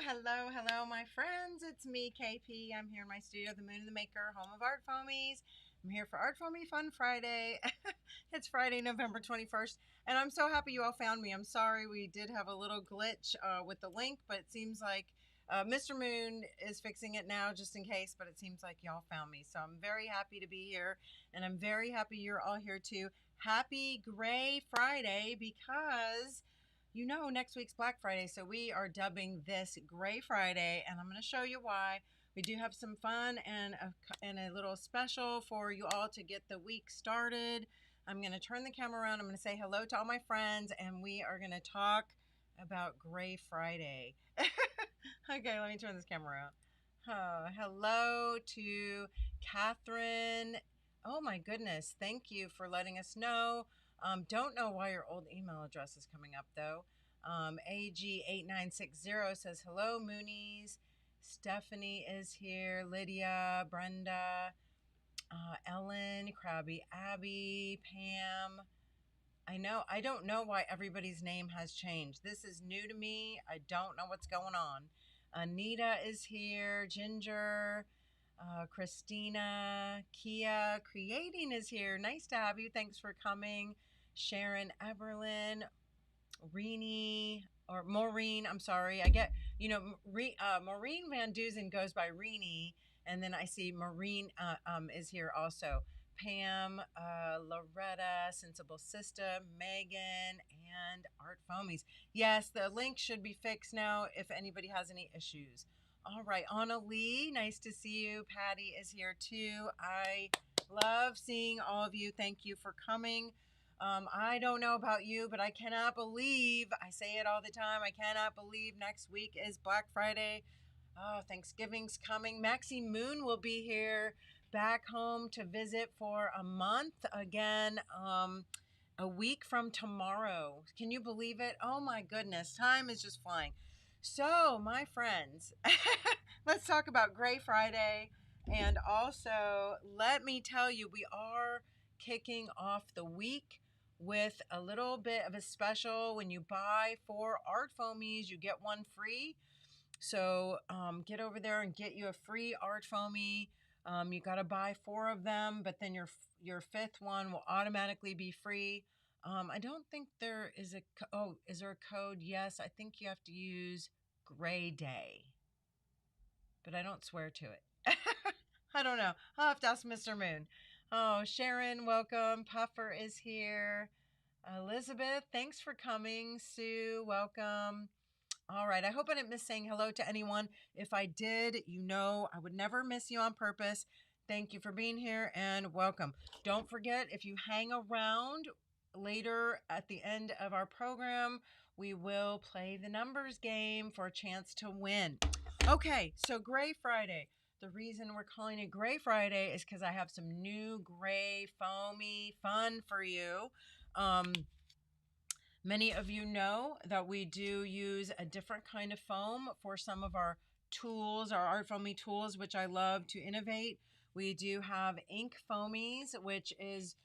Hello, my friends. It's me, Kae Pea. I'm here in my studio, the Moon and the Maker, home of ArtFoamies. I'm here for ArtFoamies Fun Friday. It's Friday, November 21st, and I'm so happy you all found me. I'm sorry we did have a little glitch with the link, but it seems like Mr. Moon is fixing it now just in case, but it seems like y'all found me. So I'm very happy to be here, and I'm very happy you're all here too. Happy Gray Friday because next week's Black Friday, so we are dubbing this Gray Friday, and I'm going to show you why. We do have some fun and a little special for you all to get the week started. I'm going to turn the camera around. I'm going to say hello to all my friends, and we are going to talk about Gray Friday. Okay, let me turn this camera around. Hello to Catherine. Oh my goodness, thank you for letting us know. Don't know why your old email address is coming up though. AG8960 says, hello, Moonies. Stephanie is here. Lydia, Brenda, Ellen, Krabby Abby, Pam. I don't know why everybody's name has changed. This is new to me. I don't know what's going on. Anita is here. Ginger, Christina, Kia, Creating is here. Nice to have you. Thanks for coming. Sharon Eberlin, Reenie, or Maureen, I'm sorry. I get, Maureen Van Duzen goes by Reenie, and then I see Maureen is here also. Pam, Loretta, Sensible Sister, Megan, and ArtFoamies. Yes, the link should be fixed now if anybody has any issues. All right, Anna Lee, nice to see you. Patty is here too. I love seeing all of you. Thank you for coming. I don't know about you, but I cannot believe, I say it all the time, I cannot believe next week is Black Friday. Oh, Thanksgiving's coming. Maxie Moon will be here back home to visit for a month again, a week from tomorrow. Can you believe it? Oh my goodness, time is just flying. So, my friends, let's talk about Gray Friday. And also, let me tell you, we are kicking off the week with a little bit of a special. When you buy 4 ArtFoamies, you get 1 free. So get over there and get you a free ArtFoamie. You got to buy 4 of them, but then your 5th one will automatically be free. I don't think there is is there a code? Yes, I think you have to use Gray Day, but I don't swear to it. I don't know. I'll have to ask Mr. Moon. Oh, Sharon, welcome. Puffer is here. Elizabeth, thanks for coming. Sue, welcome. All right. I hope I didn't miss saying hello to anyone. If I did, I would never miss you on purpose. Thank you for being here and welcome. Don't forget, if you hang around later at the end of our program, we will play the numbers game for a chance to win. Okay, so Gray Friday. The reason we're calling it Gray Friday is because I have some new gray foamy fun for you. Many of you know that we do use a different kind of foam for some of our tools, our ArtFoamie tools, which I love to innovate. We do have ink foamies, which is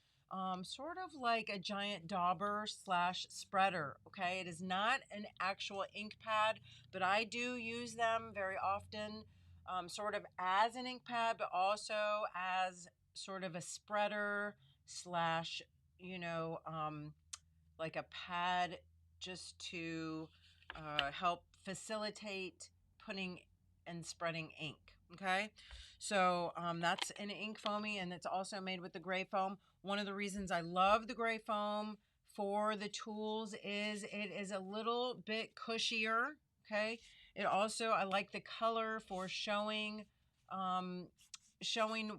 sort of like a giant dauber / spreader. Okay, it is not an actual ink pad, but I do use them very often, sort of as an ink pad, but also as sort of a spreader / like a pad just to help facilitate putting and spreading ink. Okay, so that's an ink foamy, and it's also made with the gray foam. One of the reasons I love the gray foam for the tools is it is a little bit cushier. Okay, it also, I like the color for showing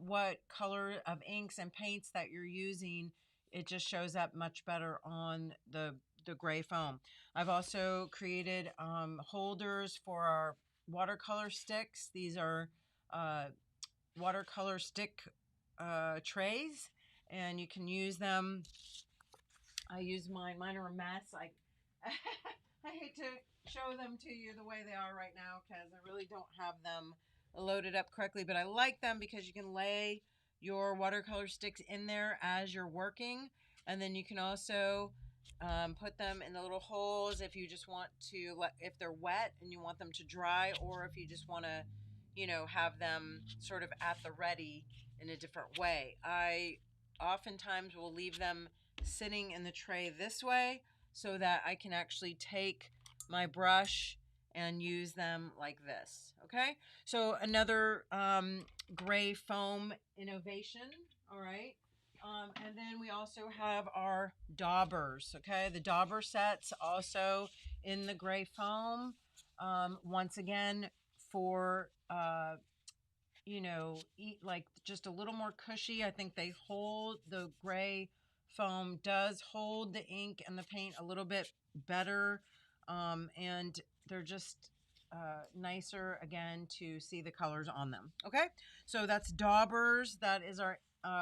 what color of inks and paints that you're using. It just shows up much better on the gray foam. I've also created holders for our watercolor sticks. These are watercolor stick trays, and you can use them. I use mine. Mine are a mess. I hate to show them to you the way they are right now because I really don't have them loaded up correctly, but I like them because you can lay your watercolor sticks in there as you're working, and then you can also Put them in the little holes if you just want to, if they're wet and you want them to dry, or if you just want to, have them sort of at the ready in a different way. I oftentimes will leave them sitting in the tray this way so that I can actually take my brush and use them like this. Okay, so another gray foam innovation. All right. And then we also have our daubers. Okay, the dauber sets also in the gray foam. Once again, for eat like just a little more cushy. I think they hold, the gray foam does hold the ink and the paint a little bit better, and they're just nicer again to see the colors on them. Okay, so that's daubers. That is our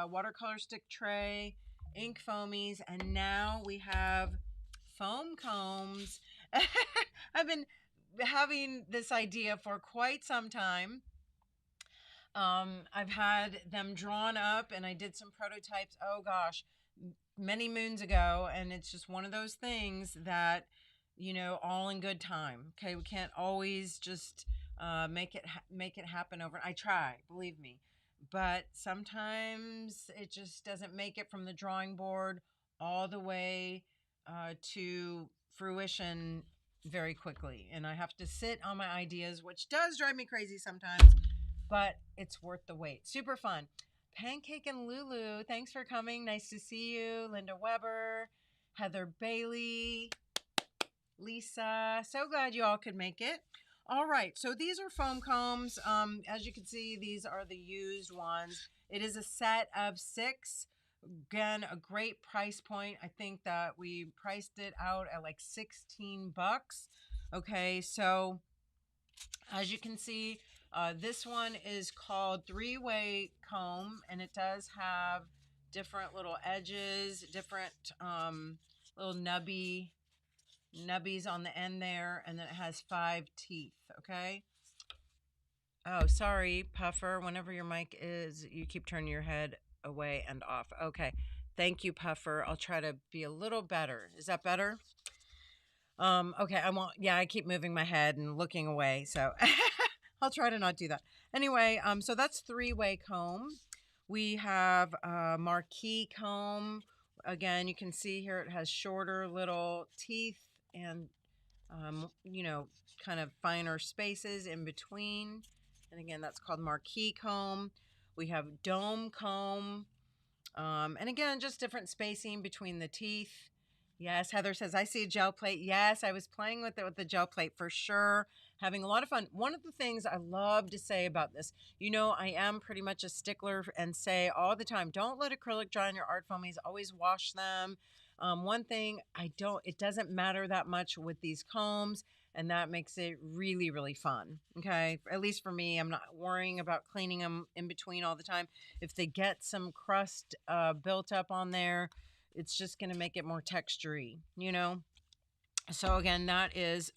watercolor stick tray, ink foamies, and now we have foam combs. I've been having this idea for quite some time. I've had them drawn up and I did some prototypes, oh gosh, many moons ago. And it's just one of those things that, all in good time. Okay. We can't always just make it happen over. I try, believe me. But sometimes it just doesn't make it from the drawing board all the way to fruition very quickly. And I have to sit on my ideas, which does drive me crazy sometimes, but it's worth the wait. Super fun. Pancake and Lulu, thanks for coming. Nice to see you. Linda Weber, Heather Bailey, Lisa. So glad you all could make it. All right, so these are foam combs. As you can see, these are the used ones. It is a set of 6. Again, a great price point. I think that we priced it out at like 16 bucks. Okay, so as you can see, this one is called 3-way comb, and it does have different little edges, different little nubbies on the end there, and then it has 5 teeth. Okay. Oh, sorry, Puffer. Whenever your mic is, you keep turning your head away and off. Okay. Thank you, Puffer. I'll try to be a little better. Is that better? Okay, I keep moving my head and looking away, so I'll try to not do that. Anyway, so that's 3-way comb. We have a marquee comb. Again, you can see here it has shorter little teeth and, kind of finer spaces in between. And again, that's called marquee comb. We have dome comb. And again, just different spacing between the teeth. Yes, Heather says, I see a gel plate. Yes, I was playing with it with the gel plate for sure. Having a lot of fun. One of the things I love to say about this, I am pretty much a stickler and say all the time, don't let acrylic dry on your art foamies. Always wash them. One thing it doesn't matter that much with these combs, and that makes it really, really fun. Okay. At least for me, I'm not worrying about cleaning them in between all the time. If they get some crust built up on there, it's just going to make it more textury, So again, that is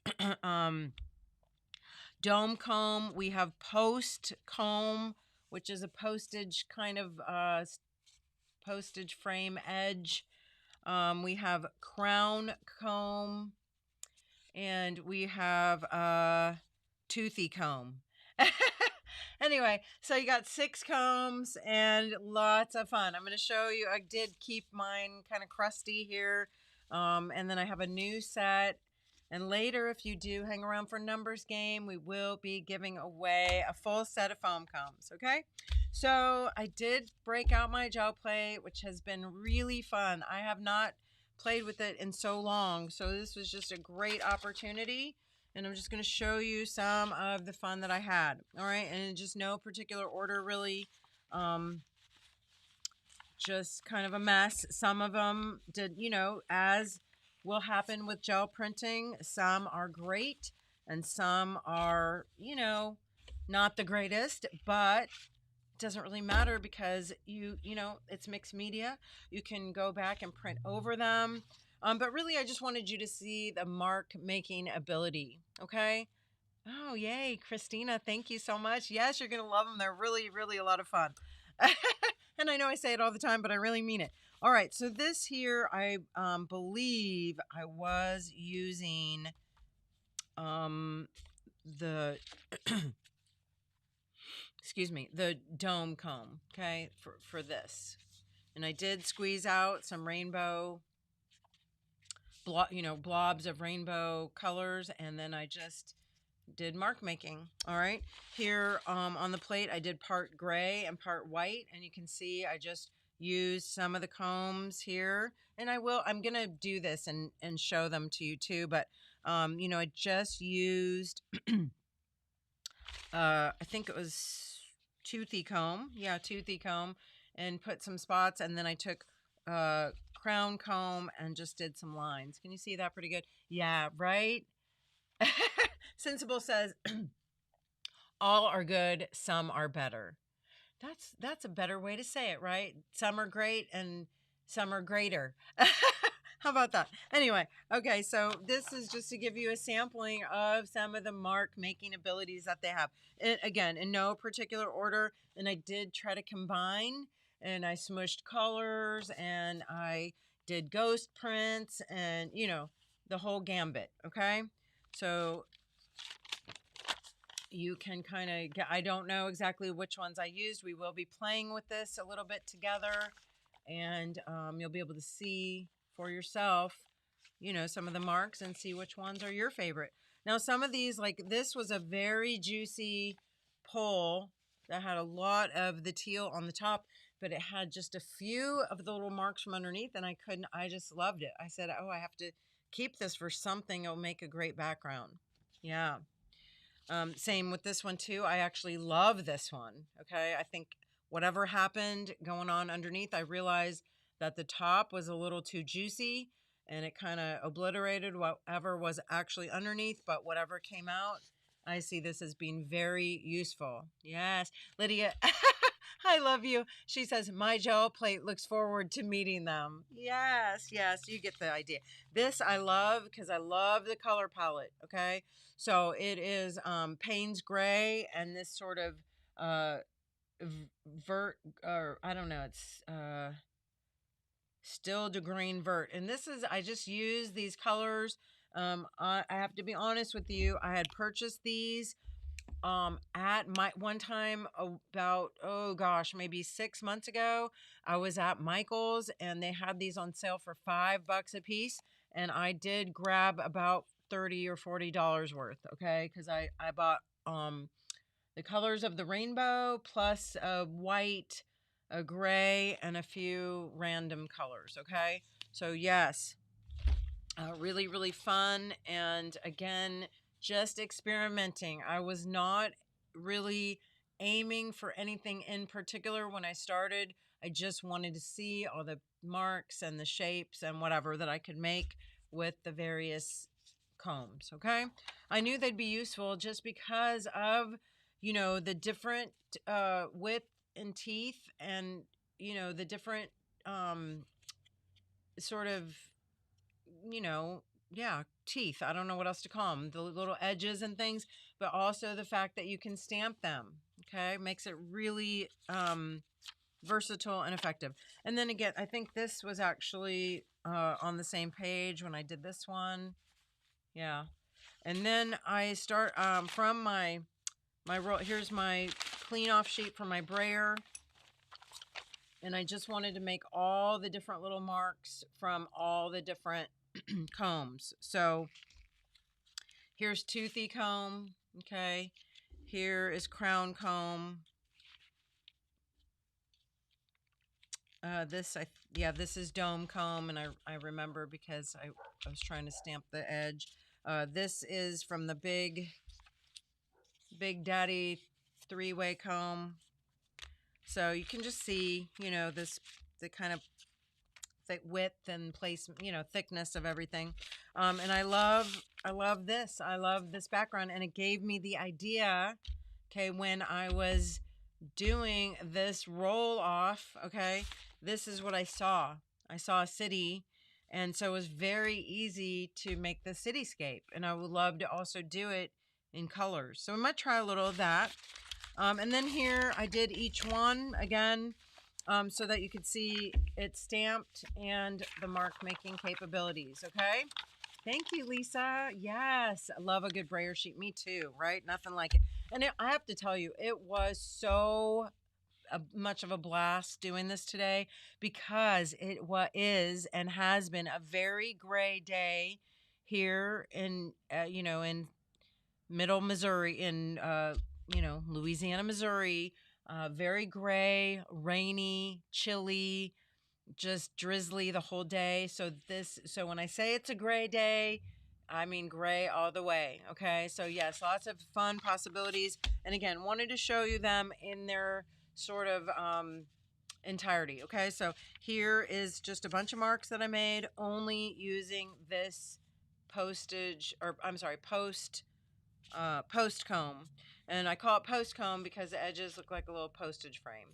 dome comb. We have post comb, which is a postage kind of postage frame edge. We have crown comb, and we have toothy comb. Anyway, so you got 6 combs and lots of fun. I'm going to show you. I did keep mine kind of crusty here. And then I have a new set. And later, if you do hang around for numbers game, we will be giving away a full set of foam combs. Okay. So I did break out my gel plate, which has been really fun. I have not played with it in so long. So this was just a great opportunity. And I'm just going to show you some of the fun that I had. All right. And in just no particular order, really. Just kind of a mess. Some of them did, as will happen with gel printing. Some are great and some are, not the greatest, but it doesn't really matter because it's mixed media. You can go back and print over them. But really, I just wanted you to see the mark making ability. Okay. Oh, yay. Christina, thank you so much. Yes, you're going to love them. They're really, really a lot of fun. And I know I say it all the time, but I really mean it. All right, so this here, I believe I was using the excuse me, the dome comb, okay, for this. And I did squeeze out some rainbow blobs of rainbow colors, and then I just did mark making. All right, here on the plate I did part gray and part white, and you can see I just used some of the combs here, and I'm gonna do this and show them to you too, but I just used I think it was toothy comb, yeah, toothy comb, and put some spots, and then I took crown comb and just did some lines. Can you see that pretty good? Yeah, right. Sensible says all are good, some are better. That's a better way to say it, right? Some are great and some are greater. How about that? Anyway, okay, so this is just to give you a sampling of some of the mark making abilities that they have. Again, in no particular order, and I did try to combine, and I smushed colors, and I did ghost prints, and the whole gambit, okay? So you can kind of get, I don't know exactly which ones I used. We will be playing with this a little bit together, and you'll be able to see for yourself, some of the marks and see which ones are your favorite. Now, some of these, like this was a very juicy pull that had a lot of the teal on the top, but it had just a few of the little marks from underneath, and I just loved it. I said, oh, I have to keep this for something. It'll make a great background. Yeah. Same with this one too. I actually love this one. Okay. I think whatever happened going on underneath, I realized that the top was a little too juicy and it kind of obliterated whatever was actually underneath, but whatever came out, I see this as being very useful. Yes. Lydia, I love you. She says, my gel plate looks forward to meeting them. Yes, yes, you get the idea. This I love because I love the color palette, okay? So it is Payne's Gray and this sort of vert, or I don't know, it's still de green vert. And this is, I just use these colors. I have to be honest with you. I had purchased these at my one time about, oh gosh, maybe 6 months ago. I was at Michael's and they had these on sale for $5 a piece, and I did grab about $30 or $40 worth, okay, because I bought the colors of the rainbow plus a white, a gray, and a few random colors, okay? So yes, really, really fun. And again, just experimenting. I was not really aiming for anything in particular when I started. I just wanted to see all the marks and the shapes and whatever that I could make with the various combs, okay? I knew they'd be useful just because of, the different width and teeth, and, the different sort of, yeah, teeth. I don't know what else to call them. The little edges and things, but also the fact that you can stamp them. Okay, makes it really versatile and effective. And then again, I think this was actually on the same page when I did this one. Yeah, and then I start from my roll. Here's my clean off sheet for my brayer. And I just wanted to make all the different little marks from all the different combs. So here's toothy comb, okay? Here is crown comb. This is dome comb, and I remember because I was trying to stamp the edge. This is from the Big Daddy 3-way comb. So you can just see, the kind of width and placement, thickness of everything. And I love this. I love this background, and it gave me the idea, okay, when I was doing this roll off, okay, this is what I saw. I saw a city, and so it was very easy to make the cityscape, and I would love to also do it in colors. So I'm gonna try a little of that. And then here I did each one again. so that you could see it's stamped and the mark making capabilities. Okay. Thank you, Lisa. Yes, I love a good brayer sheet. Me too, right? Nothing like it. And I have to tell you, it was so much of a blast doing this today because it is and has been a very gray day here in, in middle Missouri, in, Louisiana, Missouri. Very gray, rainy, chilly, just drizzly the whole day. So when I say it's a gray day, I mean gray all the way. Okay. So yes, lots of fun possibilities. And again, wanted to show you them in their sort of entirety. Okay. So here is just a bunch of marks that I made only using this postage, or I'm sorry, post comb. And I call it post comb because the edges look like a little postage frame.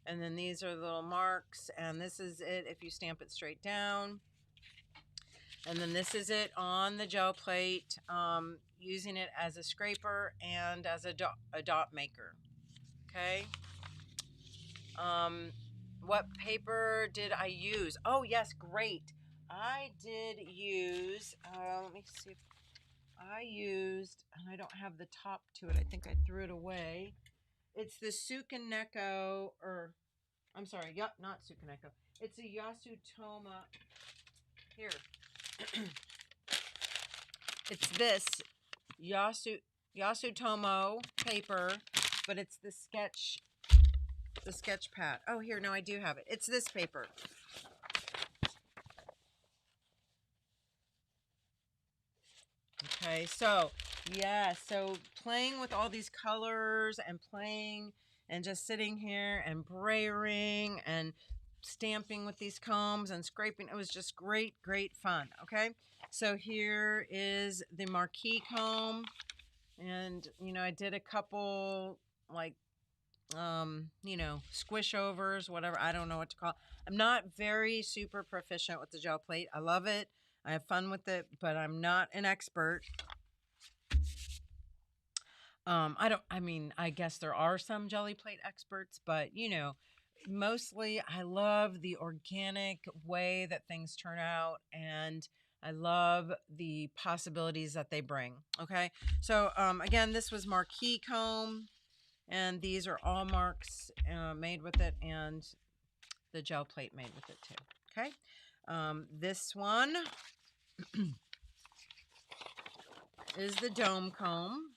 And then these are the little marks, and this is it if you stamp it straight down. And then this is it on the gel plate, using it as a scraper and as a dot maker. Okay. What paper did I use? Oh yes, great. I did use, let me see if I used, and I don't have the top to it. I think I threw it away. It's the Sukaneko, or I'm sorry, not Sukaneko. It's a Yasutoma. Here. It's this Yasutomo paper, but it's the sketch pad. Oh, here, no, I do have it. It's this paper. Okay, so yeah, so playing with all these colors and playing and just sitting here and brayering and stamping with these combs and scraping. It was just great, great fun. Okay, so here is the marquee comb, and I did a couple like squish overs, whatever. I don't know what to call it. I'm not very super proficient with the gel plate. I love it. I have fun with it, but I'm not an expert. I guess there are some jelly plate experts, but mostly I love the organic way that things turn out, and I love the possibilities that they bring. Okay. So, again, this was marquee comb, and these are all marks made with it, and the gel plate made with it too. Okay. This one is the dome comb.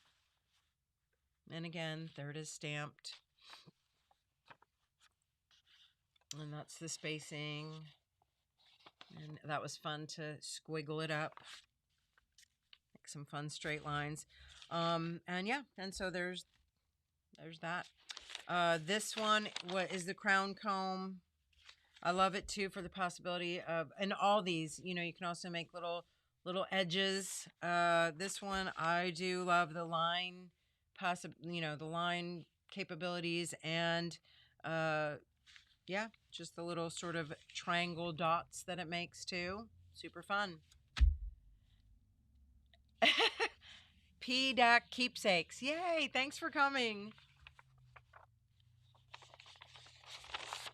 And again, there it is stamped. And that's the spacing. And that was fun to squiggle it up. Make some fun straight lines. And yeah, and so there's that. This one is the crown comb. I love it too for the possibility of, and all these, you can also make little edges. This one, I do love the line the line capabilities, and yeah, just the little sort of triangle dots that it makes too. Super fun. PDAC keepsakes. Yay, thanks for coming.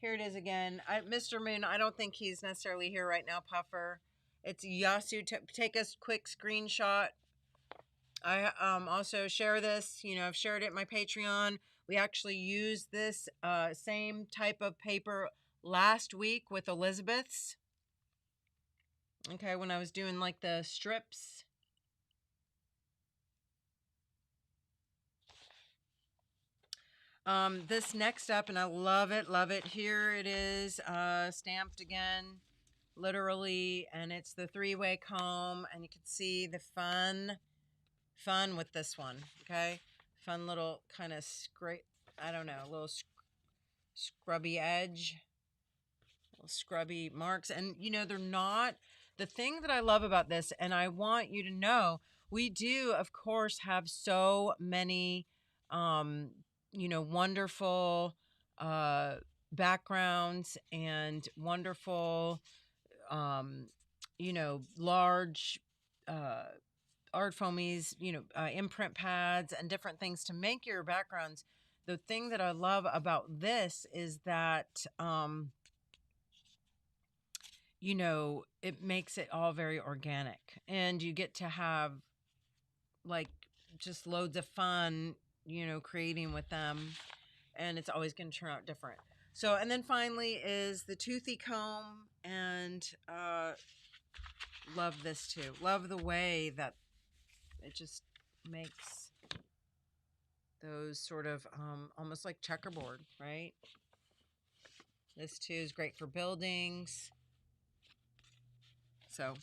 Here it is again. Mr. Moon, I don't think he's necessarily here right now, Puffer. It's Yasu. Take a quick screenshot. I also share this. I've shared it in my Patreon. We actually used this same type of paper last week with Elizabeth's. Okay, when I was doing like the strips. This next up, and I love it, love it. Here it is, stamped again, literally, and it's the three-way comb, and you can see the fun with this one. Okay, fun little kind of I don't know, little scrubby edge, little scrubby marks, and they're not. The thing that I love about this, and I want you to know, we do of course have so many wonderful backgrounds and wonderful large ArtFoamies, imprint pads and different things to make your backgrounds the thing that I love about this is that, you know, it makes it all very organic, and you get to have like just loads of fun, you know, creating with them, and it's always going to turn out different. So, and then finally is the toothy comb, and love this too. Love the way that it just makes those sort of almost like checkerboard, right? This too is great for buildings. So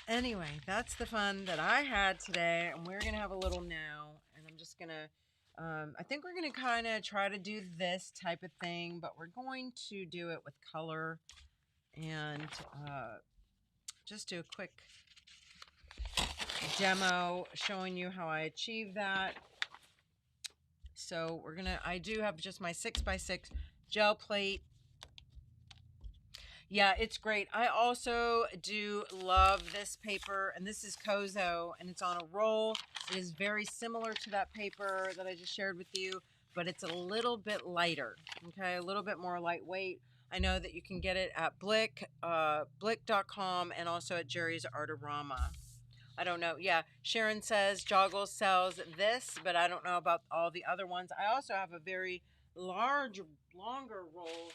anyway, that's the fun that I had today, and we're gonna have a little now, and I'm just gonna I think we're gonna kind of try to do this type of thing, but we're going to do it with color, and just do a quick demo showing you how I achieve that. So I do have just my 6x6 gel plate. Yeah, it's great. I also do love this paper, and this is Kozo, and it's on a roll. It is very similar to that paper that I just shared with you, but it's a little bit lighter, okay? A little bit more lightweight. I know that you can get it at Blick.com, and also at Jerry's Artorama. I don't know. Yeah, Sharon says Joggles sells this, but I don't know about all the other ones. I also have a very longer roll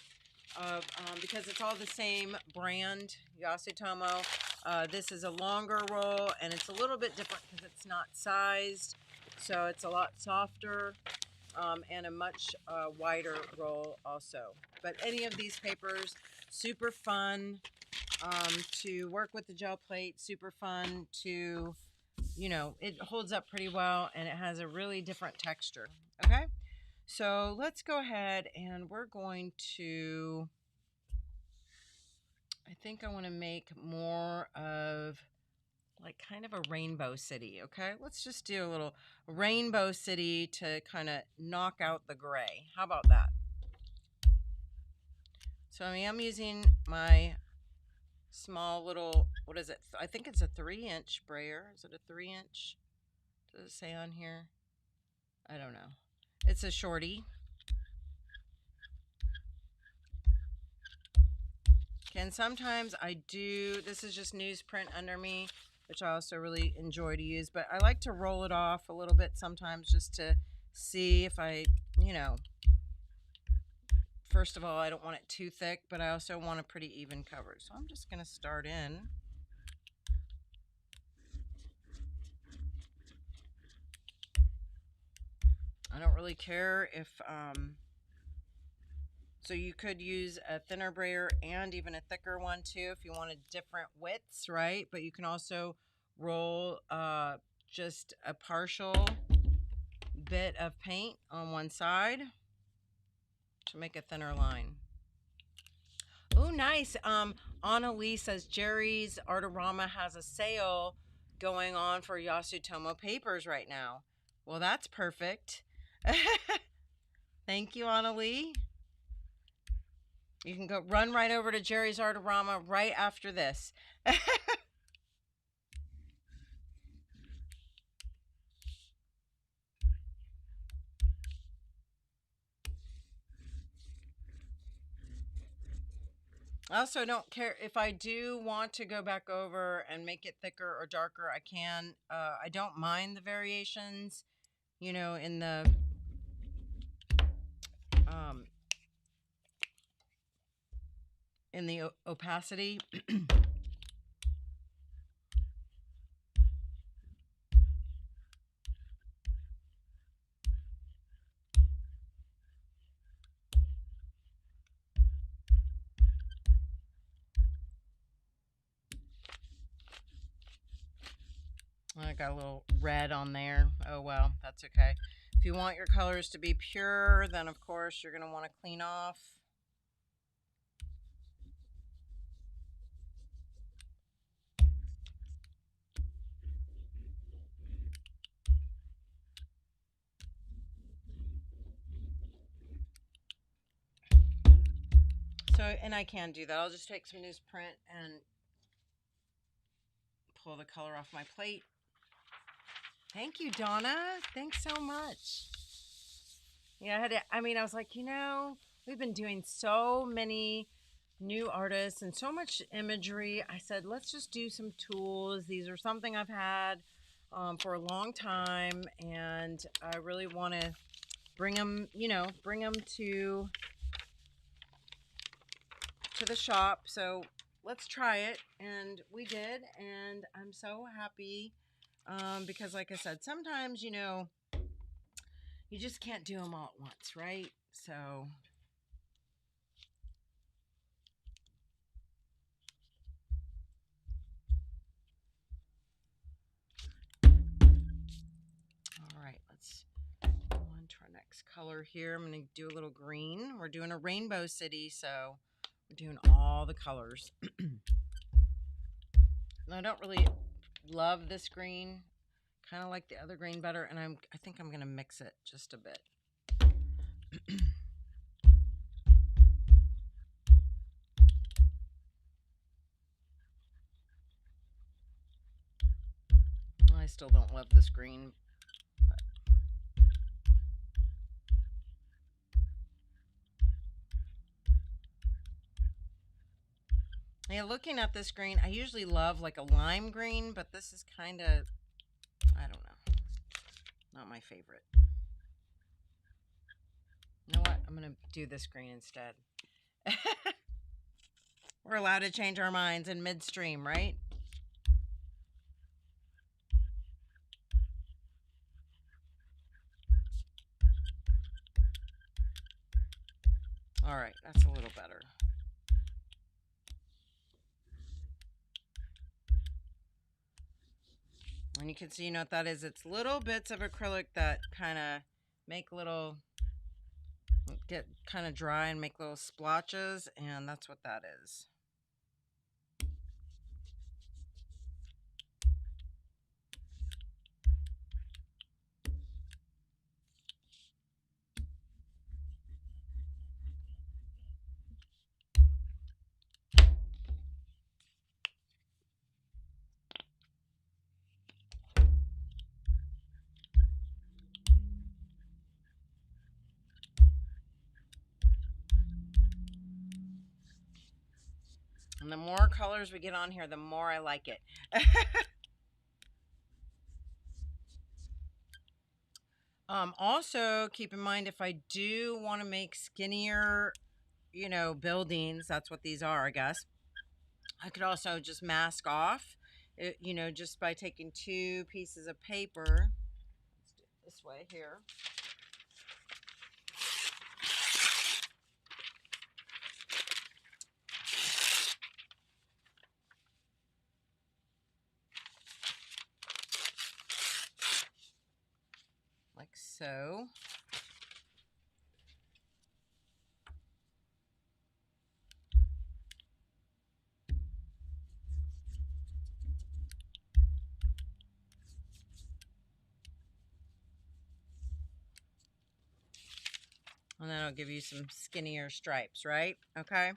of, because it's all the same brand, Yasutomo. This is a longer roll, and it's a little bit different because it's not sized, so it's a lot softer, and a much wider roll also. But any of these papers, super fun to work with the gel plate, super fun to, you know, it holds up pretty well, and it has a really different texture. Okay, so let's go ahead, and we're going to, I think I want to make more of like kind of a rainbow city. Okay, let's just do a little rainbow city to kind of knock out the gray. How about that? So I mean, I'm using my small little, what is it? I think it's a 3-inch brayer. Is it a 3-inch? Does it say on here? I don't know. It's a shorty. And sometimes I do, this is just newsprint under me, which I also really enjoy to use, but I like to roll it off a little bit sometimes just to see if I, you know, first of all, I don't want it too thick, but I also want a pretty even cover. So I'm just going to start in. I don't really care if, so you could use a thinner brayer and even a thicker one too if you wanted different widths, right? But you can also roll just a partial bit of paint on one side to make a thinner line. Oh, nice. Anna Lee says Jerry's Artorama has a sale going on for Yasutomo papers right now. Well, that's perfect. Thank you, Anna Lee. You can go run right over to Jerry's Artorama right after this. I also don't care if I do want to go back over and make it thicker or darker. I can. I don't mind the variations, you know, um, in the opacity. I got a little red on there. Oh well, that's okay. If you want your colors to be pure, then of course you're going to want to clean off. So, and I can do that. I'll just take some newsprint and pull the color off my plate. Thank you, Donna. Thanks so much. Yeah, I mean, I was like, we've been doing so many new artists and so much imagery. I said, let's just do some tools. These are something I've had for a long time, and I really want to bring them to the shop. So let's try it, and we did, and I'm so happy because, like I said, sometimes you just can't do them all at once, right? So all right, let's go on to our next color here. I'm going to do a little green. We're doing a rainbow city, so we're doing all the colors. And I don't really love this green. Kind of like the other green better, and I think I'm going to mix it just a bit. I still don't love this green. Yeah, looking at this green, I usually love like a lime green, but this is kind of, I don't know, not my favorite. You know what? I'm going to do this green instead. We're allowed to change our minds in midstream, right? All right, that's a little better. And you can see, what that is. It's little bits of acrylic that kind of make little, get kind of dry and make little splotches, and that's what that is. And the more colors we get on here, the more I like it. Also, keep in mind, if I do want to make skinnier, buildings, that's what these are, I guess. I could also just mask off, just by taking 2 pieces of paper. Let's do it this way here. Like so. And then I'll give you some skinnier stripes, right? Okay.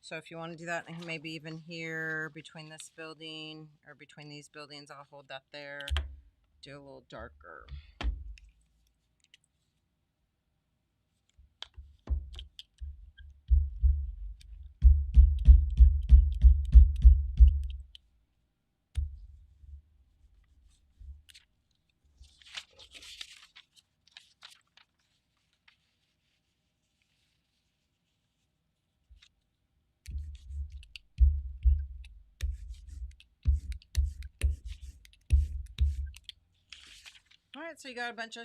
So if you want to do that, and maybe even here between this building or between these buildings, I'll hold that there. Do a little darker. All right, so you got a bunch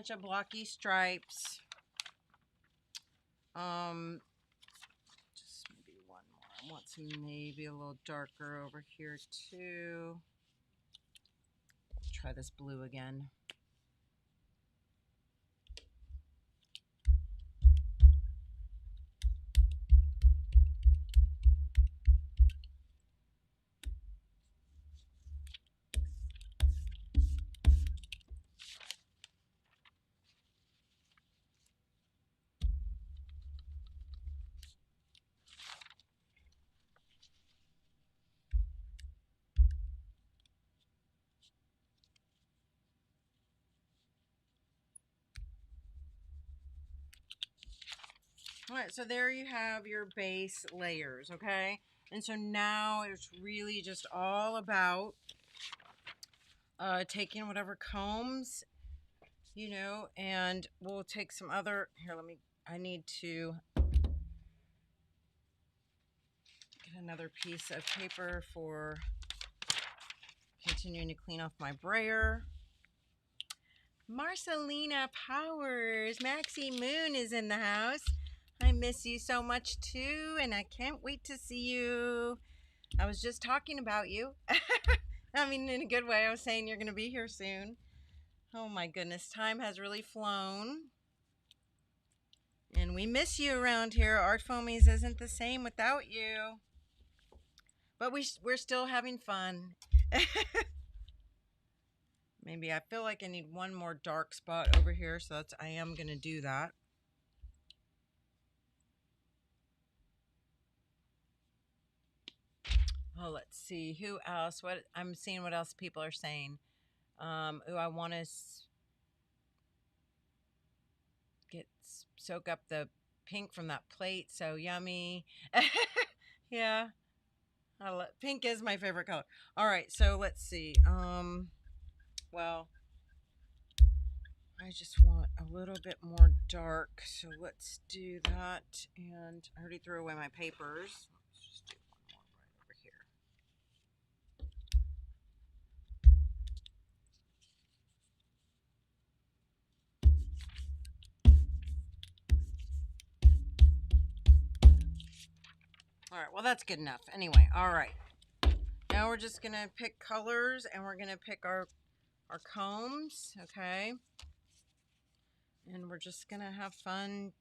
of blocky stripes. Just maybe one more. I want some maybe a little darker over here too. Try this blue again. All right, so there you have your base layers, okay? And so now it's really just all about taking whatever combs, you know, and we'll take some other, here, I need to get another piece of paper for continuing to clean off my brayer. Marcelina Powers, Maxie Moon is in the house. I miss you so much too, and I can't wait to see you. I was just talking about you. I mean, in a good way. I was saying you're going to be here soon. Oh my goodness, time has really flown. And we miss you around here. ArtFoamies isn't the same without you. But we're still having fun. Maybe I feel like I need one more dark spot over here, so I am going to do that. Oh, let's see. Who else? What I'm seeing what else people are saying. I want to soak up the pink from that plate. So yummy. Yeah. Pink is my favorite color. All right, so let's see. Well, I just want a little bit more dark, so let's do that. And I already threw away my papers. Let's just do one more right over here. All right, well, that's good enough. Anyway, all right. Now we're just going to pick colors, and we're going to pick our combs, okay? And we're just going to have fun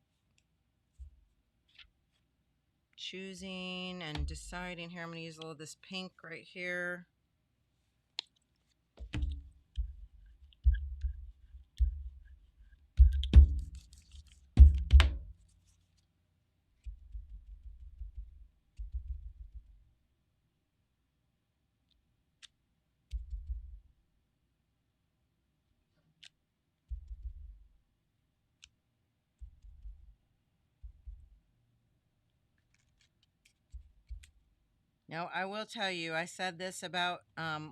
choosing and deciding. Here, I'm going to use a little of this pink right here. Now, I will tell you, I said this about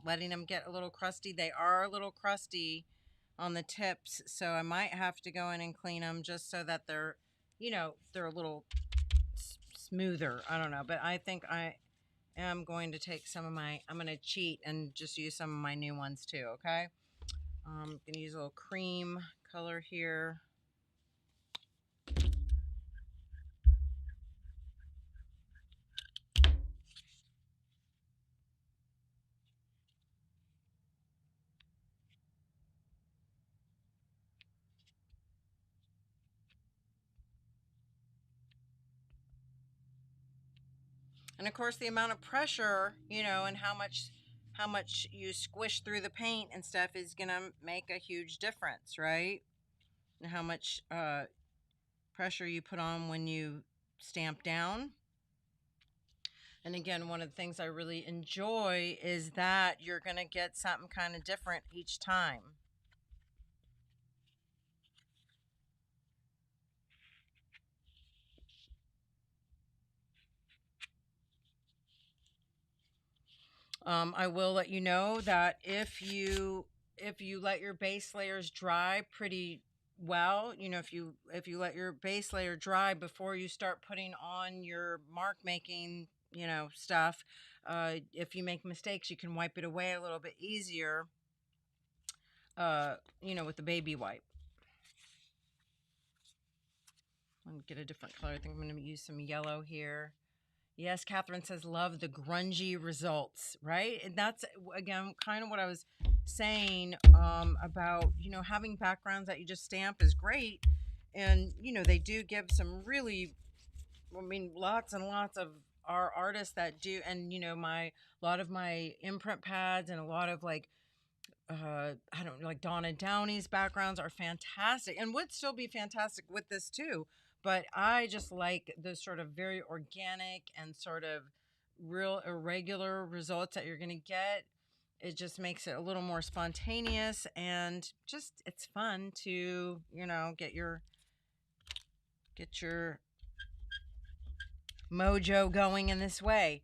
letting them get a little crusty. They are a little crusty on the tips, so I might have to go in and clean them just so that they're, you know, they're a little smoother. I don't know, but I think I am going to take some of I'm going to cheat and just use some of my new ones too, okay? I'm going to use a little cream color here. And of course, the amount of pressure, you know, and how much you squish through the paint and stuff is going to make a huge difference, right? And how much pressure you put on when you stamp down. And again, one of the things I really enjoy is that you're going to get something kind of different each time. I will let you know that if you let your base layers dry pretty well, you know, if you let your base layer dry before you start putting on your mark making, you know, stuff, if you make mistakes, you can wipe it away a little bit easier, you know, with the baby wipe. Let me get a different color. I think I'm going to use some yellow here. Yes, Catherine says, love the grungy results, right? And that's, again, kind of what I was saying about, you know, having backgrounds that you just stamp is great. And, you know, they do give some really, I mean, lots and lots of our artists that do, and, you know, a lot of my imprint pads and a lot of like, I don't know, like Donna Downey's backgrounds are fantastic and would still be fantastic with this too. But I just like the sort of very organic and sort of real irregular results that you're going to get. It just makes it a little more spontaneous and just it's fun to, you know, get your mojo going in this way.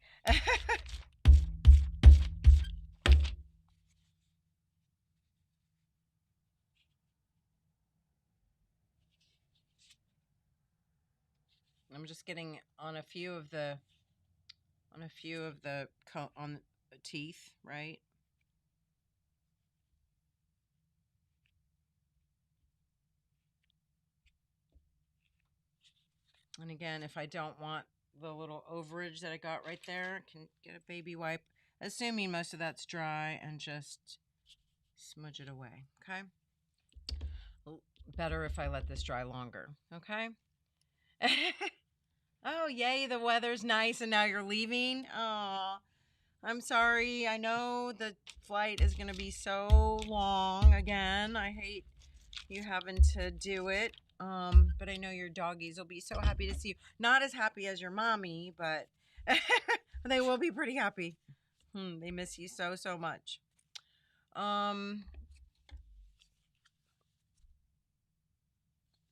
I'm just getting on a few of the on the teeth, right? And again, if I don't want the little overage that I got right there, I can get a baby wipe, assuming most of that's dry, and just smudge it away, okay? Better if I let this dry longer, okay? Oh, yay, the weather's nice and now you're leaving. Oh, I'm sorry. I know the flight is going to be so long again. I hate you having to do it. But I know your doggies will be so happy to see you. Not as happy as your mommy, but they will be pretty happy. They miss you so, so much.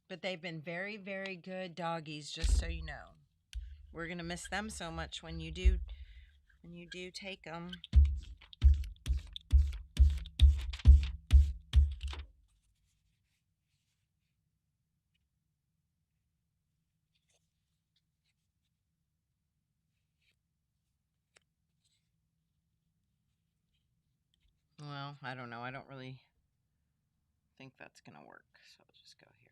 But they've been very, very good doggies, just so you know. We're going to miss them so much when you do take them. Well, I don't know. I don't really think that's going to work. So I'll just go here.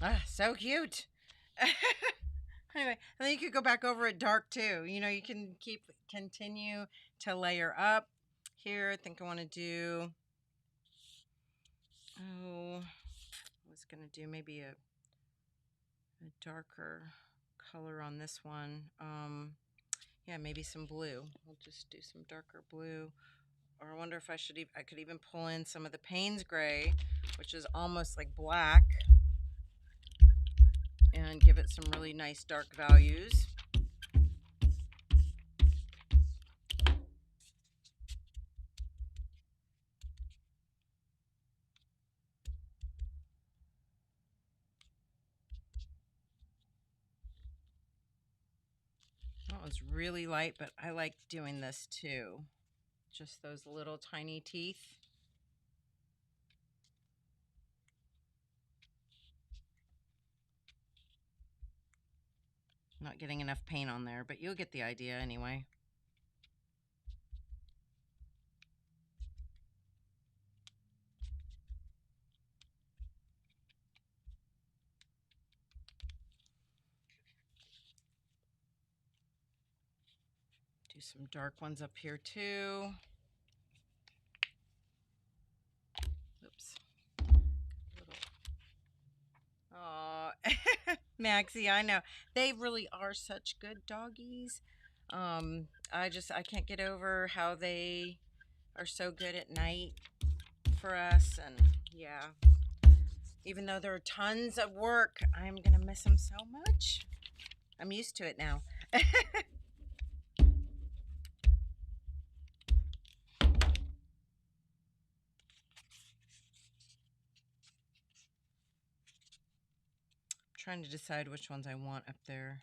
Ah, so cute. Anyway, and then you could go back over it dark too. You know, you can continue to layer up. Here, I think I want to do, I was going to do maybe a darker color on this one. Yeah, maybe some blue. We'll just do some darker blue. Or I wonder if I could even pull in some of the Payne's gray, which is almost like black, and give it some really nice dark values. That was really light, but I like doing this too. Just those little tiny teeth. Not getting enough paint on there, but you'll get the idea anyway. Do some dark ones up here too. Oops. Oh, Maxie, I know. They really are such good doggies. I can't get over how they are so good at night for us. And yeah, even though there are tons of work, I'm going to miss them so much. I'm used to it now. Trying to decide which ones I want up there.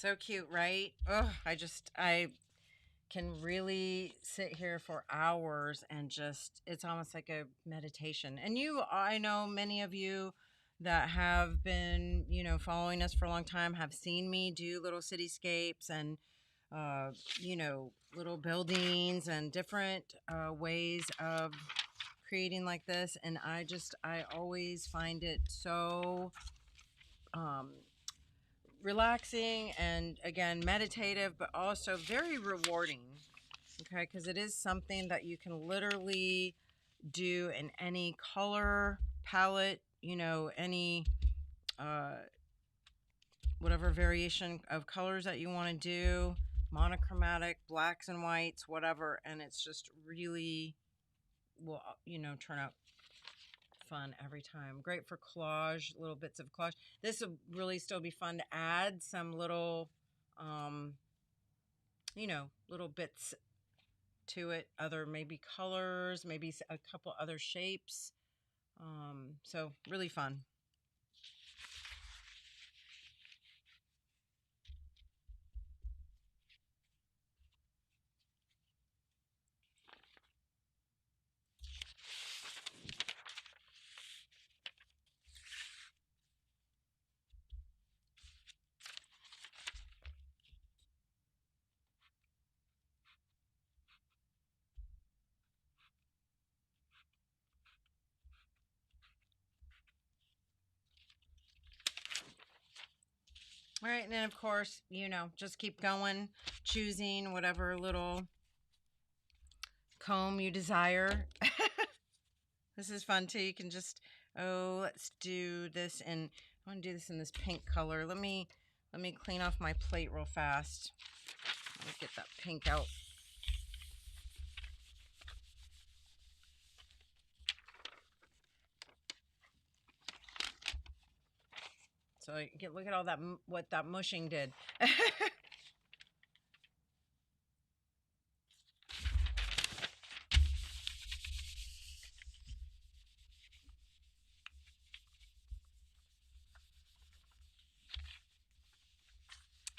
So cute, right? Oh, I can really sit here for hours and just, it's almost like a meditation. And I know many of you that have been, following us for a long time have seen me do little cityscapes and, uh, little buildings and different ways of creating like this. And I always find it so um, relaxing and, again, meditative, but also very rewarding. Okay, because it is something that you can literally do in any color palette, any uh, whatever variation of colors that you want to do, monochromatic, blacks and whites, whatever, and it's just really will, turn out fun every time. Great for collage, little bits of collage. This will really still be fun to add some little, um, little bits to it, other maybe colors, maybe a couple other shapes. So really fun. All right, and then of course, just keep going, choosing whatever little comb you desire. This is fun too. You can just, let's do this in, I want to do this in this pink color. Let me clean off my plate real fast. Let me get that pink out. So look at all that, what that mushing did.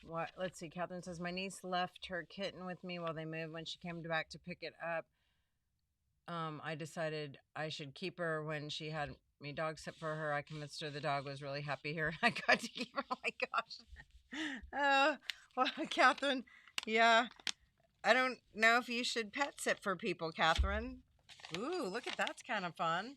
What? Let's see. Catherine says, my niece left her kitten with me while they moved. When she came back to pick it up, I decided I should keep her when she had me dog sit for her. I convinced her the dog was really happy here. I got to keep her. Oh my gosh. Well, Catherine, yeah. I don't know if you should pet sit for people, Catherine. Ooh, look at that's kind of fun.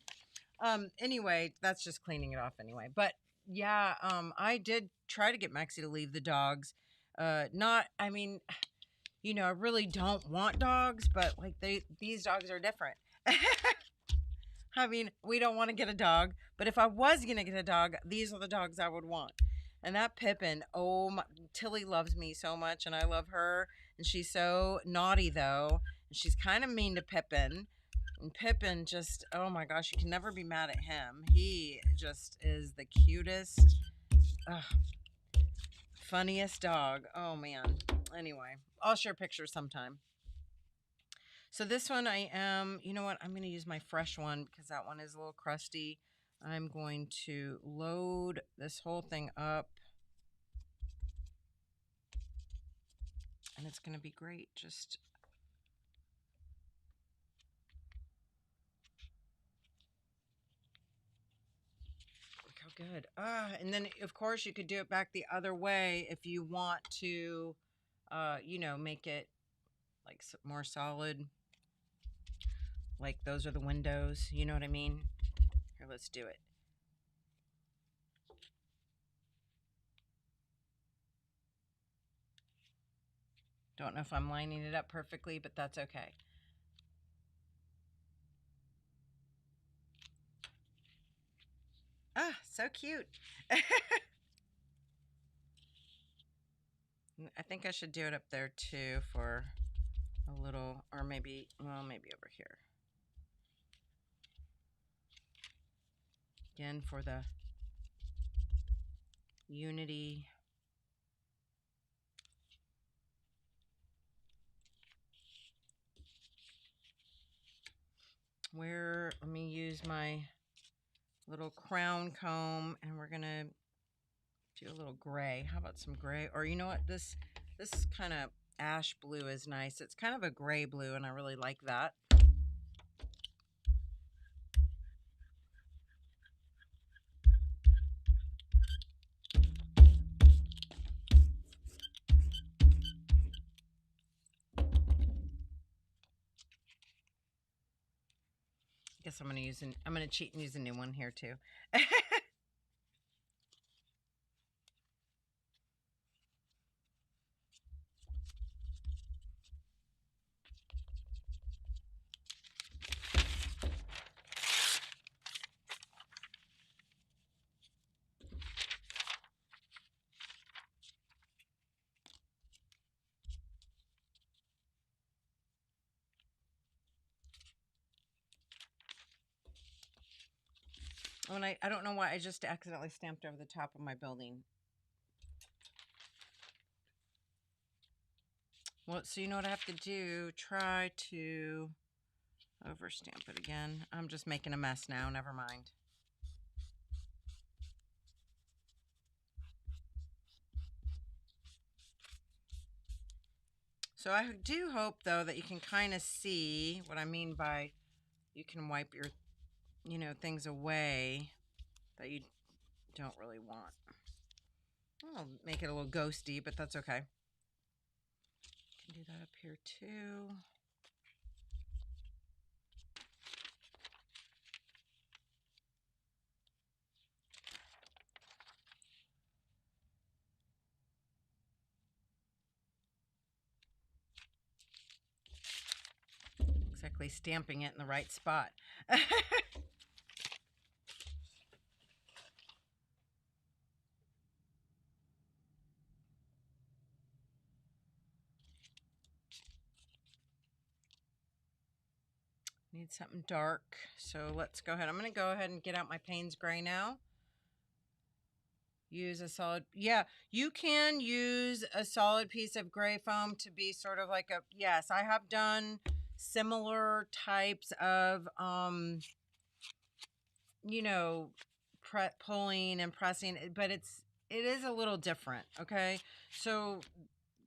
Anyway, that's just cleaning it off anyway. But yeah, I did try to get Maxie to leave the dogs. Not, I mean, I really don't want dogs, but like these dogs are different. I mean, we don't want to get a dog, but if I was gonna get a dog, these are the dogs I would want. And that Pippin, oh my, Tilly loves me so much, and I love her, and she's so naughty though, and she's kind of mean to Pippin. And Pippin just, oh my gosh, you can never be mad at him. He just is the cutest, ugh, funniest dog. Oh man. Anyway, I'll share pictures sometime. So this one you know what? I'm going to use my fresh one because that one is a little crusty. I'm going to load this whole thing up. And it's going to be great. Just look how good. And then of course you could do it back the other way if you want to, make it like more solid. Like those are the windows. You know what I mean? Here, let's do it. Don't know if I'm lining it up perfectly, but that's okay. Ah, so cute. I think I should do it up there too for a little, or maybe, well, maybe over here. Again, for the unity. Let me use my little crown comb, and we're gonna Do a little gray. How about some gray? Or you know what? This kind of ash blue is nice. It's kind of a gray blue, and I really like that. I guess I'm gonna cheat and use a new one here too. When I don't know why I just accidentally stamped over the top of my building. Well, so you know what I have to do? Try to overstamp it again. I'm just making a mess now. Never mind. So I do hope, though, that you can kind of see what I mean by you can wipe your, things away that you don't really want. I'll make it a little ghosty, but that's okay. Can do that up here too. Exactly, stamping it in the right spot. Need something dark, so let's go ahead. I'm going to go ahead and get out my Payne's Gray now. Use a solid, yeah, you can use a solid piece of gray foam to be sort of like a, yes, I have done similar types of, pulling and pressing, but it is a little different, okay? So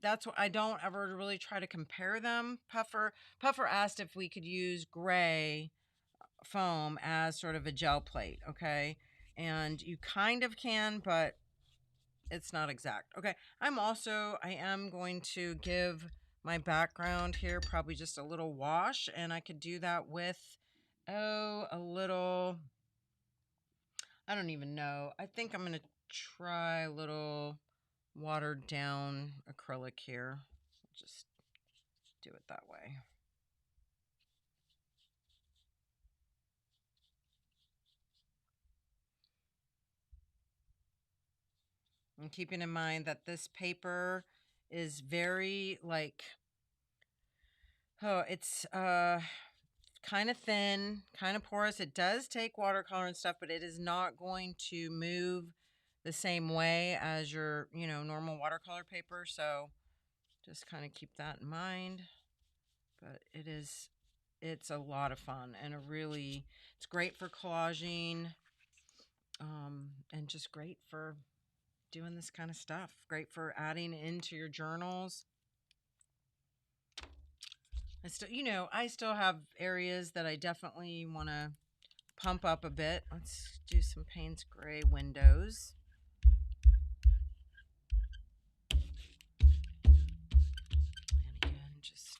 that's what I don't ever really try to compare them. Puffer asked if we could use gray foam as sort of a gel plate, okay? And you kind of can, but it's not exact. Okay, I am going to give my background here probably just a little wash, and I could do that with, a little, I don't even know. I think I'm going to try a little watered down acrylic here. Just do it that way. And keeping in mind that this paper is very it's kind of thin, kind of porous. It does take watercolor and stuff, but it is not going to move the same way as your, normal watercolor paper. So just kind of keep that in mind. But it's a lot of fun, and it's great for collaging, and just great for doing this kind of stuff. Great for adding into your journals. I still have areas that I definitely want to pump up a bit. Let's do some Payne's Gray windows. And again, just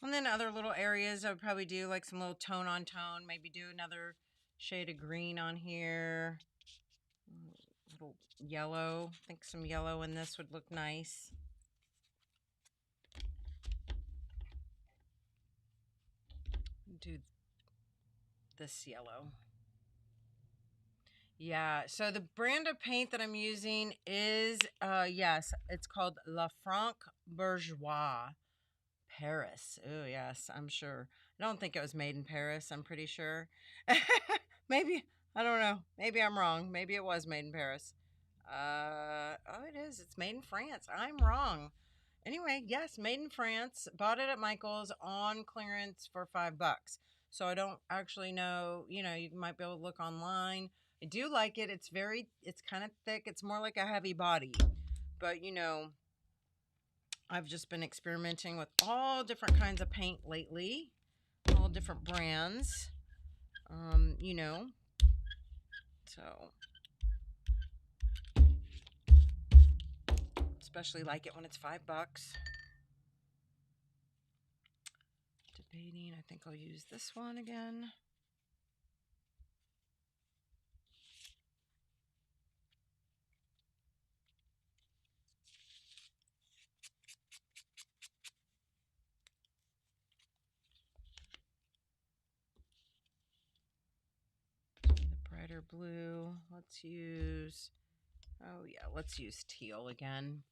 and then other little areas I would probably do like some little tone on tone, maybe do another shade of green on here. A little yellow. I think some yellow in this would look nice. Do this yellow. Yeah, so the brand of paint that I'm using is, yes, it's called La Franc Bourgeois Paris. Oh, yes, I'm sure. I don't think it was made in Paris, I'm pretty sure. Maybe, I don't know. Maybe I'm wrong. Maybe it was made in Paris. Oh, it is. It's made in France. I'm wrong. Anyway, yes, made in France. Bought it at Michael's on clearance for $5. So I don't actually know. You might be able to look online. I do like it. It's kind of thick. It's more like a heavy body. But I've just been experimenting with all different kinds of paint lately, all different brands. You know, so especially like it when it's $5. Debating. I think I'll use this one again. Brighter blue. Let's use, oh yeah, let's use teal again.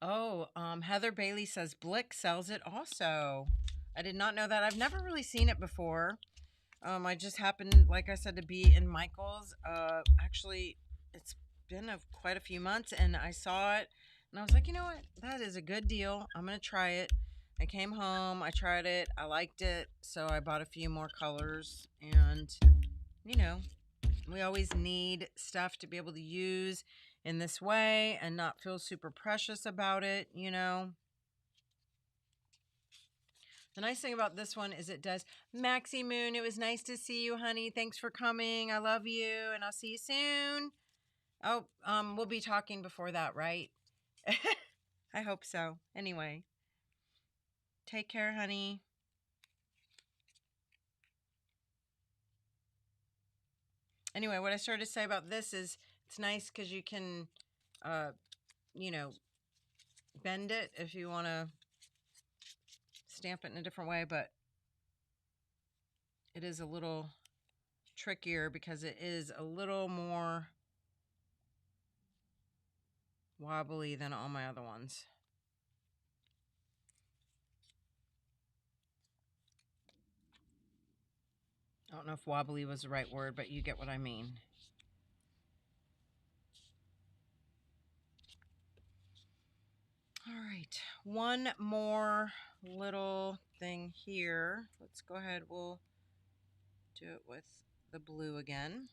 Oh, Heather Bailey says Blick sells it also. I did not know that. I've never really seen it before. I just happened, like I said, to be in Michael's. Actually, it's been quite a few months, and I saw it, and I was like, you know what? That is a good deal. I'm gonna try it. I came home, I tried it, I liked it, so I bought a few more colors, and you know, we always need stuff to be able to use in this way and not feel super precious about it. The nice thing about this one is it does. Maxie Moon, it was nice to see you, honey. Thanks for coming. I love you, and I'll see you soon. Oh, we'll be talking before that, right? I hope so. Anyway, take care, honey. Anyway, what I started to say about this is it's nice because you can, uh, you know, bend it if you want to stamp it in a different way, but it is a little trickier because it is a little more wobbly than all my other ones. I don't know if wobbly was the right word, but you get what I mean. All right, one more little thing here. Let's go ahead. We'll do it with the blue again.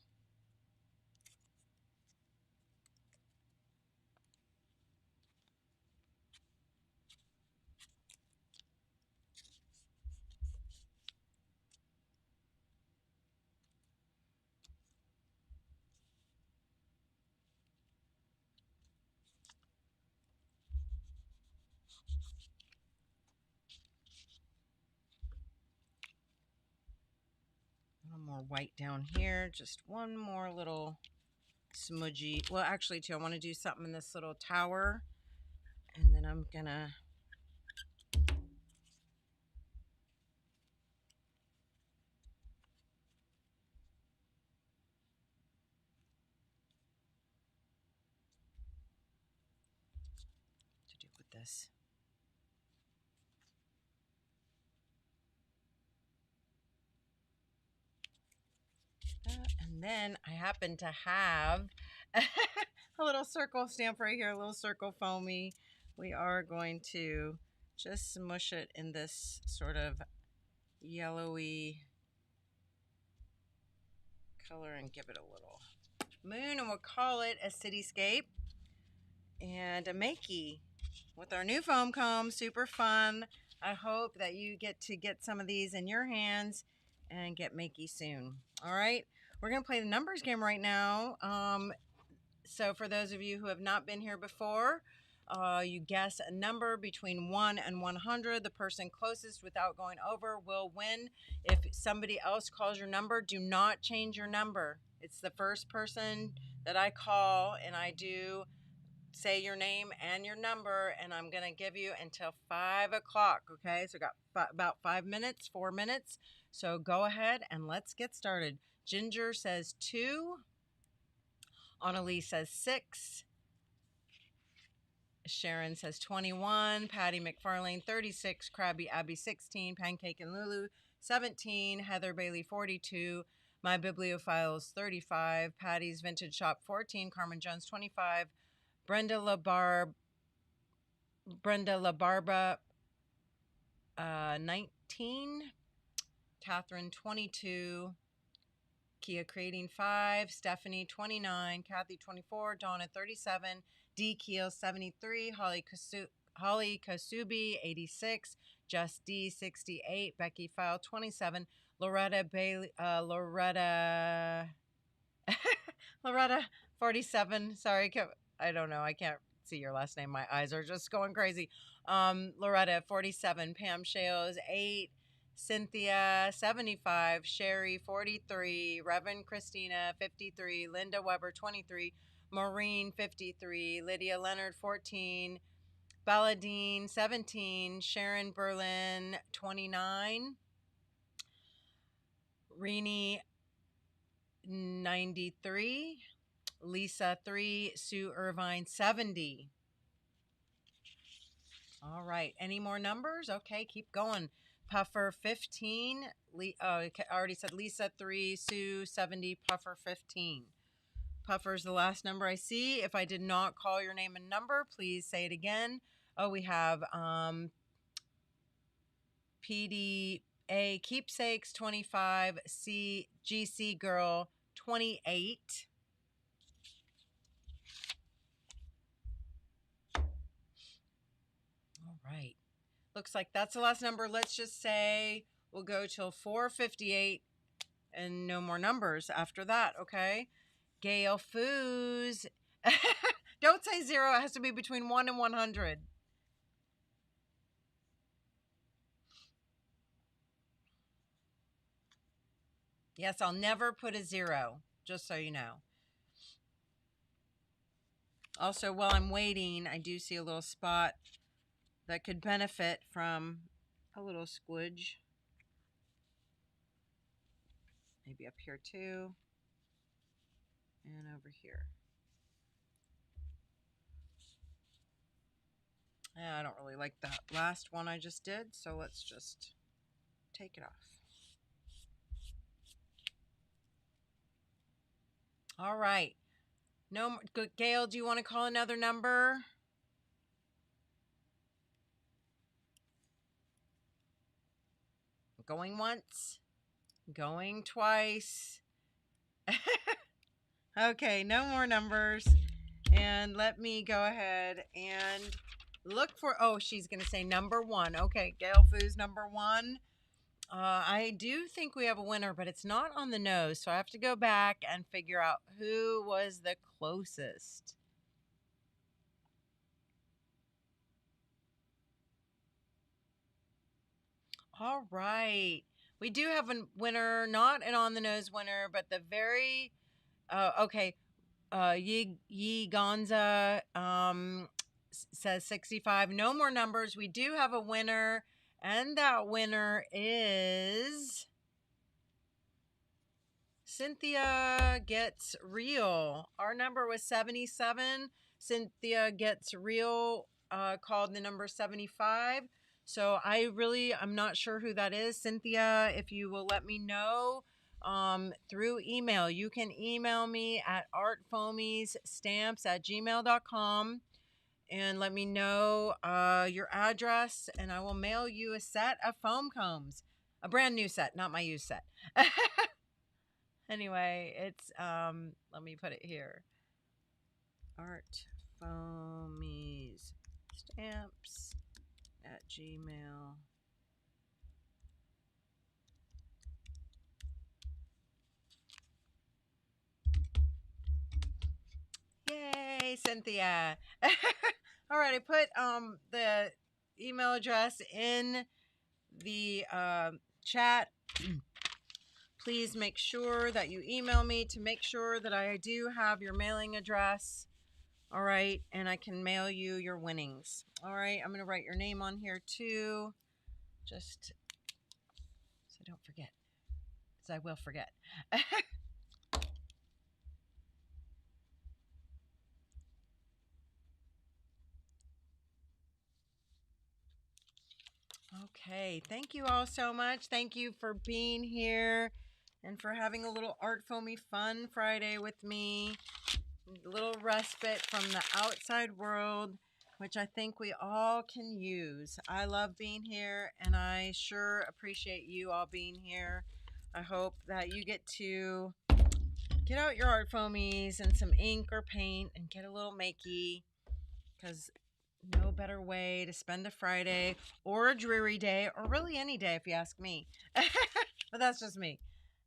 A little more white down here. Just one more little smudgy. Well, actually, too, I want to do something in this little tower. And then I'm going to do with this. And then I happen to have a little circle stamp right here, a little circle foamy. We are going to just smush it in this sort of yellowy color and give it a little moon, and we'll call it a cityscape and a makey with our new foam comb. Super fun. I hope that you get to get some of these in your hands and get makey soon. All right, we're gonna play the numbers game right now. So for those of you who have not been here before, you guess a number between 1 and 100. The person closest without going over will win. If somebody else calls your number, do not change your number. It's the first person that I call, and I do say your name and your number, and I'm going to give you until 5 o'clock, okay? So got about 5 minutes, 4 minutes. So go ahead and let's get started. Ginger says 2. Annalise says 6. Sharon says 21. Patty McFarlane 36. Krabby Abby 16. Pancake and Lulu 17. Heather Bailey 42. My Bibliophiles 35. Patty's Vintage Shop 14. Carmen Jones 25. Brenda LaBarba 19. Catherine 22. Kia Creating 5. Stephanie 29. Kathy 24. Donna 37. D Keel 73. Holly Kasubi 86. Just D 68. Becky File 27. Loretta Bailey Loretta 47. Sorry, I don't know. I can't see your last name. My eyes are just going crazy. Loretta 47. Pam Shales 8. Cynthia 75. Sherry 43. Reverend Christina 53. Linda Weber 23. Maureen 53. Lydia Leonard 14. Balladine 17. Sharon Berlin 29. Rini 93. Lisa 3. Sue Irvine 70. All right. Any more numbers? Okay, keep going. Puffer 15. I already said Lisa 3. Sue 70. Puffer 15. Puffer's the last number I see. If I did not call your name and number, please say it again. Oh, we have PDA Keepsakes 25. GC Girl 28. All right. Looks like that's the last number. Let's just say we'll go till 458 and no more numbers after that, okay? Gail Foos. Don't say 0. It has to be between 1 and 100. Yes, I'll never put a 0, just so you know. Also, while I'm waiting, I do see a little spot that could benefit from a little squidge. Maybe up here too. And over here. I don't really like that last one I just did, so let's just take it off. All right. No, Gail, do you want to call another number? Going once, going twice. Okay, no more numbers. And let me go ahead and look for, oh, she's going to say number 1. Okay, Gail Foos, number 1. I do think we have a winner, but it's not on the nose. So I have to go back and figure out who was the closest. All right. We do have a winner, not an on the nose winner, but the very, okay. Yi Gonza says 65. No more numbers. We do have a winner, and that winner is Cynthia Gets Real. Our number was 77. Cynthia Gets Real called the number 75. So I'm not sure who that is. Cynthia, if you will let me know through email. You can email me at artfoamiesstamps@gmail.com and let me know your address, and I will mail you a set of foam combs. A brand new set, not my used set. Anyway, it's let me put it here. ArtFoamiesStamps @gmail. Yay, Cynthia. All right, I put the email address in the chat. Please make sure that you email me to make sure that I do have your mailing address. All right, and I can mail you your winnings. All right, I'm going to write your name on here too, just so don't forget. because I will forget. Okay, thank you all so much. Thank you for being here and for having a little Art Foamy Fun Friday with me. A little respite from the outside world, which I think we all can use. I love being here, and I sure appreciate you all being here. I hope that you get to get out your art foamies and some ink or paint and get a little makey, because no better way to spend a Friday or a dreary day, or really any day if you ask me. But that's just me.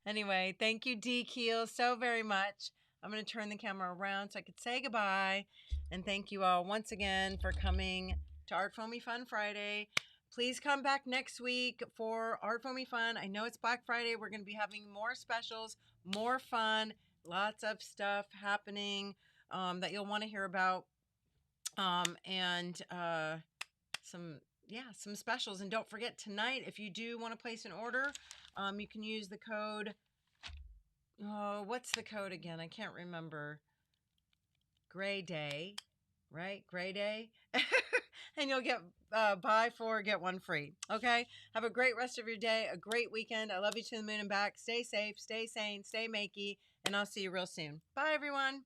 Anyway, thank you, D Keel, so very much. I'm going to turn the camera around so I could say goodbye. And thank you all once again for coming to Art Foamy Fun Friday. Please come back next week for Art Foamy Fun. I know it's Black Friday. We're going to be having more specials, more fun, lots of stuff happening that you'll want to hear about. And some some specials. And don't forget, tonight, if you do want to place an order, you can use the code. Oh, what's the code again? I can't remember. Gray Day, right? Gray Day. And you'll get buy 4 get 1 free. Okay, have a great rest of your day, a great weekend. I love you to the moon and back. Stay safe, stay sane, stay makey, and I'll see you real soon. Bye, everyone.